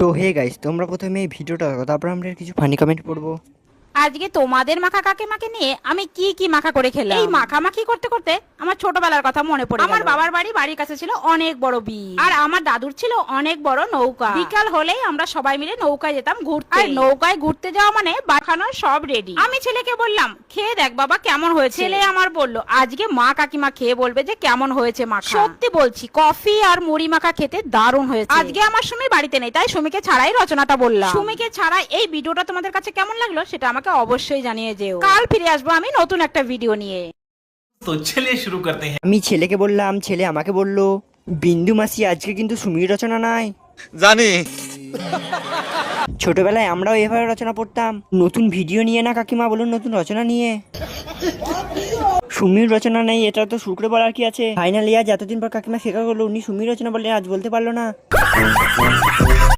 তো hey guys, তোমরা প্রথমে এই ভিডিওটা দেখো, তারপর আমরা কিছু ফানি কমেন্ট পড়বো। আজকে তোমাদের মাখা কাকিমাকে নিয়ে আমি কি কি মাখা করে খেলাম। এই মাখামাখি করতে করতে আমার ছোটবেলার কথা মনে পড়ে গেল। আমার বাবার বাড়ির কাছে ছিল অনেক বড় বিল, আর আমার দাদুর ছিল অনেক বড় নৌকা। বিকাল হলেই আমরা সবাই মিলে নৌকায় যেতাম ঘুরতে। আর নৌকায় ঘুরতে যাওয়া মানে বাখানোর সব রেডি। আমি ছেলেকে বললাম, খেয়ে দেখ বাবা কেমন হয়েছে। ছেলে আমার বলল, আজকে মা কাকিমা খেয়ে বলবে যে কেমন হয়েছে মাখা। সত্যি বলছি, কফি আর মুড়ি মাখা খেতে দারুণ হয়েছে। আজকে আমার সুমি বাড়িতে নেই, তাই সুমিকে ছাড়াই রচনাটা বললাম। সুমিকে ছাড়া এই ভিডিওটা তোমাদের কাছে কেমন লাগলো সেটা আমাকে অবশ্যই জানিয়ে যেও। কাল ফিরে আসবো আমি নতুন একটা ভিডিও নিয়ে। तो चलिए शुरू करते हैं। আমি ছেলেকে বললাম, ছেলে আমাকে বলল, বিন্দু মাসি আজকে কিন্তু সুমির রচনা নাই। জানি। ছোটবেলায় আমরাও এভাবে রচনা পড়তাম, নতুন ভিডিও নিয়ে না কাকিমা, বলুন নতুন রচনা নিয়ে। সুমির রচনা নেই, এটা তো শুরু করে বলার কি আছে। ফাইনালি আজ এতদিন পর কাকিমা স্বীকার করলো উনি সুমির রচনা বললেন, আজ বলতে পারলো না।